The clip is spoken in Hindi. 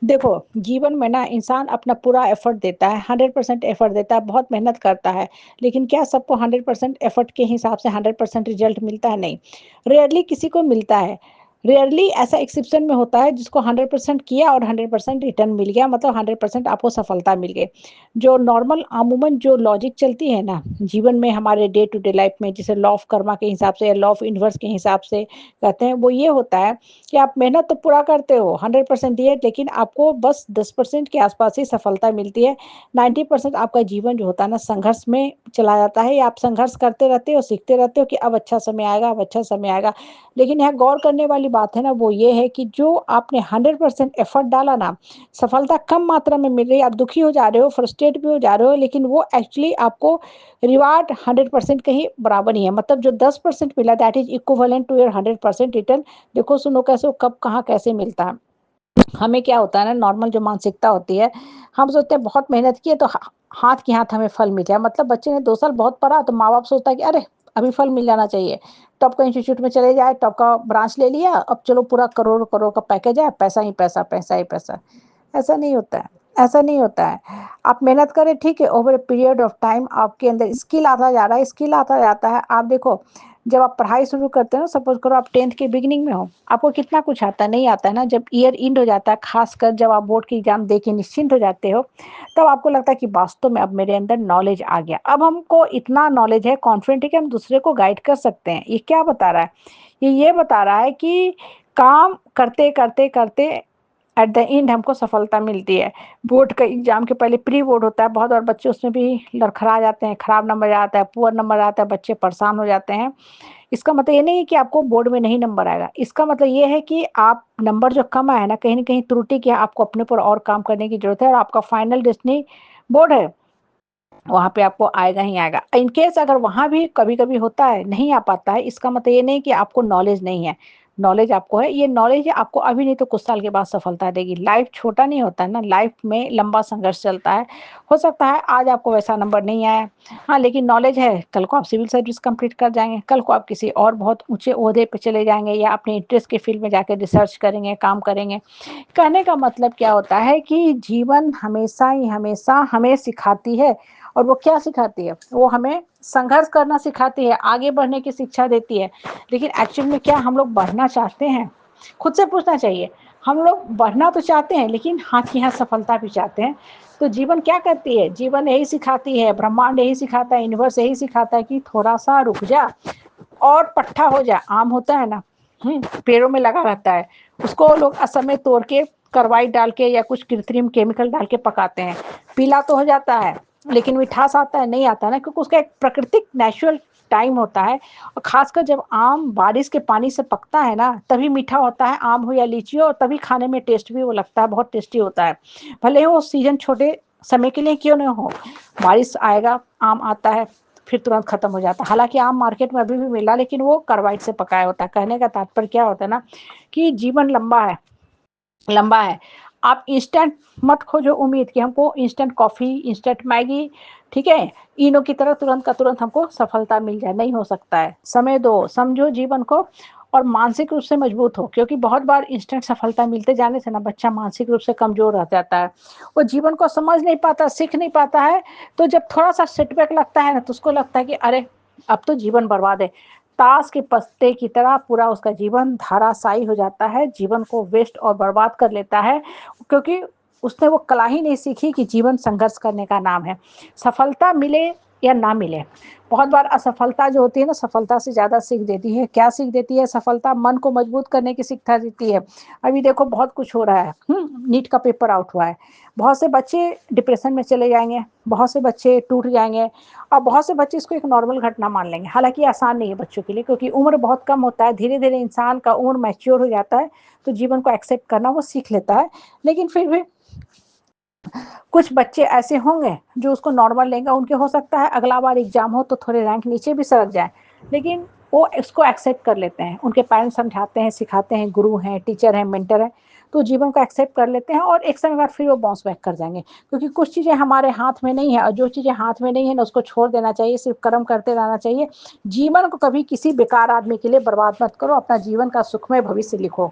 देखो, जीवन में ना इंसान अपना पूरा एफर्ट देता है, 100% एफर्ट देता है, बहुत मेहनत करता है। लेकिन क्या सबको 100% एफर्ट के हिसाब से 100% रिज़ल्ट मिलता है? नहीं। रेयरली किसी को मिलता है। रेयरली ऐसा एक्सेप्शन में होता है जिसको 100% किया और 100% रिटर्न मिल गया, मतलब 100% आपको सफलता मिल गई। जो नॉर्मल अमूमन जो लॉजिक चलती है ना, जीवन में हमारे डे टू डे लाइफ़ में, जिसे लॉ ऑफ कर्मा के हिसाब से या लॉ ऑफ यूनिवर्स के हिसाब से कहते हैं, वो ये होता है कि आप मेहनत तो पूरा करते हो, 100% दिए, लेकिन आपको बस 10% के आसपास ही सफलता मिलती है। 90% आपका जीवन जो होता है ना, संघर्ष में चला जाता है, या आप संघर्ष करते रहते हो, सीखते रहते हो कि अब अच्छा समय आएगा, अब अच्छा समय आएगा। लेकिन यहाँ गौर करने वाली बात है ना, वो ये है कि जो आपने 100% एफर्ट डाला ना, सफलता कम मात्रा में मिल रही है, आप दुखी हो जा रहे हो, फ्रस्ट्रेट भी हो जा रहे हो, लेकिन वो एक्चुअली आपको रिवार्ड 100% के ही बराबर ही है। मतलब जो 10% मिला, that is equivalent to your 100% return. देखो, सुनो, कैसे हो, कब, कहाँ, कैसे मिलता है। हमें क्या होता है ना, नॉर्मल जो मानसिकता होती है, हम सोचते हैं बहुत मेहनत की है तो हाथ के हाथ हमें फल मिल जाए। मतलब बच्चे ने 2 साल बहुत पढ़ा तो माँ-बाप सोचता है कि अरे! अभी फल मिल जाना चाहिए। टॉप का इंस्टीट्यूट में चले जाए, टॉप का ब्रांच ले लिया, अब चलो पूरा करोड़-करोड़ का पैकेज है, पैसा ही पैसा, पैसा ही पैसा। ऐसा नहीं होता है, ऐसा नहीं होता है। आप मेहनत करें, ठीक है, over a period of time आपके अंदर स्किल आता जा रहा है, स्किल आता जाता है। आप देखो, जब आप पढ़ाई शुरू करते हो ना, सपोज़ करो आप 10th के बिगिनिंग में हो, आपको कितना कुछ आता है? नहीं आता है ना। जब ईयर एंड हो जाता है, ख़ासकर जब आप बोर्ड की एग्ज़ाम दे के निश्चिंत हो जाते हो, तब आपको लगता है कि वास्तव में अब मेरे अंदर नॉलेज आ गया। अब हमको इतना नॉलेज है, कॉन्फिडेंट है कि हम दूसरे को गाइड कर सकते हैं। ये क्या बता रहा है? ये बता रहा है कि काम करते, करते, करते एट द एंड हमको सफलता मिलती है। बोर्ड का एग्ज़ाम के पहले प्री बोर्ड होता है, बहुत, और बच्चे उसमें भी लड़खड़ा जाते हैं, खराब नंबर आता है, पुअर नंबर आता है, बच्चे परेशान हो जाते हैं। इसका मतलब ये नहीं है कि आपको बोर्ड में नहीं नंबर आएगा। इसका मतलब ये है कि आप नंबर जो कम आया है ना, कहीं न कहीं त्रुटि की है, आपको अपने ऊपर और काम करने की ज़रूरत है, और आपका फाइनल डेस्टिनी बोर्ड है, वहाँ पे आपको आएगा ही आएगा। इन केस अगर वहाँ भी कभी-कभी होता है, नहीं आ पाता है, इसका मतलब ये नहीं कि आपको नॉलेज नहीं है। नॉलेज आपको है, ये नॉलेज आपको अभी नहीं तो कुछ साल के बाद सफलता देगी। लाइफ़ छोटा नहीं होता है ना, लाइफ़ में लंबा संघर्ष चलता है। हो सकता है आज आपको वैसा नंबर नहीं आया, हाँ, लेकिन नॉलेज है, कल को आप सिविल सर्विस कंप्लीट कर जाएँगे, कल को आप किसी और बहुत ऊँचे ओहदे पे चले जाएँगे, या अपने इंटरेस्ट के फील्ड में जाके रिसर्च करेंगे, काम करेंगे। कहने का मतलब क्या होता है कि जीवन हमेशा ही हमेशा हमें सिखाती है, और वो क्या सिखाती है? वो हमें संघर्ष करना सिखाती है, आगे बढ़ने की शिक्षा देती है। लेकिन एक्चुअल में क्या हम लोग बढ़ना चाहते हैं? खुद से पूछना चाहिए। हम लोग बढ़ना तो चाहते हैं, लेकिन हाथ की यहाँ सफलता भी चाहते हैं। तो जीवन क्या करती है? जीवन यही सिखाती है, ब्रह्मांड यही सिखाता है, यूनिवर्स यही सिखाता है कि थोड़ा-सा रुक जा और पट्ठा हो जा। आम होता है ना, पेड़ों में लगा रहता है, उसको लोग असम में तोड़ के कार्बाइड डाल के या कुछ कृत्रिम केमिकल डाल के पकाते हैं। पीला तो हो जाता है, लेकिन मिठास आता है? नहीं आता ना, क्योंकि उसका एक प्राकृतिक नेचुरल टाइम होता है। और खासकर जब आम बारिश के पानी से पकता है ना, तभी मीठा होता है, आम हो या लीची हो, और तभी खाने में टेस्ट भी वो लगता है, बहुत टेस्टी होता है। भले ही वो सीजन छोटे समय के लिए क्यों ना हो, बारिश आएगा, आम आता है, फिर तुरंत खत्म हो जाता है। हालाँकि आम मार्केट में अभी भी मिला, लेकिन वो कार्बाइड से पकाया होता है। कहने का तात्पर्य क्या होता है ना, कि जीवन लंबा है, लंबा है। आप इंस्टेंट मत खोजो उम्मीद कि हमको इंस्टेंट कॉफ़ी, इंस्टेंट मैगी, ठीक है, इनो की तरह तुरंत का तुरंत हमको सफलता मिल जाए, नहीं हो सकता है। समय दो, समझो जीवन को, और मानसिक रूप से मजबूत हो, क्योंकि बहुत बार इंस्टेंट सफलता मिलते जाने से ना बच्चा मानसिक रूप से कमज़ोर रह जाता है। वो जीवन को समझ नहीं पाता, सीख नहीं पाता है, तो जब थोड़ा-सा सेटबैक लगता है ना, तो उसको लगता है कि अरे! अब तो जीवन बर्बाद है। ताश के पत्ते की तरह पूरा उसका जीवन धराशायी हो जाता है, जीवन को वेस्ट और बर्बाद कर लेता है, क्योंकि उसने वो कला ही नहीं सीखी कि जीवन संघर्ष करने का नाम है। सफलता मिले या ना मिले, बहुत बार असफलता जो होती है ना, सफलता से ज़्यादा सीख देती है। क्या सीख देती है? सफलता मन को मजबूत करने की शिक्षा देती है। अभी देखो बहुत कुछ हो रहा है, नीट का पेपर आउट हुआ है, बहुत से बच्चे डिप्रेशन में चले जाएँगे, बहुत से बच्चे टूट जाएँगे, और बहुत से बच्चे इसको एक नॉर्मल घटना मान लेंगे। हालाँकि ये आसान नहीं है बच्चों के लिए, क्योंकि उम्र बहुत कम होता है, धीरे-धीरे इंसान का उम्र मैच्योर हो जाता है, तो जीवन को एक्सेप्ट करना वो सीख लेता है। लेकिन फिर भी कुछ बच्चे ऐसे होंगे जो उसको नॉर्मल लेंगे, उनके हो सकता है अगला बार एग्ज़ाम हो तो थोड़े रैंक नीचे भी सरक जाएँ, लेकिन वो इसको एक्सेप्ट कर लेते हैं। उनके पेरेंट्स समझाते हैं, सिखाते हैं, गुरु हैं, टीचर हैं, मेंटर हैं, तो जीवन को एक्सेप्ट कर लेते हैं, और एक समय बाद फिर वो बाउंस बैक कर जाएँगे। क्योंकि कुछ चीज़ें हमारे हाथ में नहीं है, और जो चीज़ें हाथ में नहीं है ना, उसको छोड़ देना चाहिए, सिर्फ़ कर्म करते रहना चाहिए। जीवन को कभी किसी बेकार आदमी के लिए बर्बाद मत करो, अपना जीवन का सुखमय भविष्य लिखो।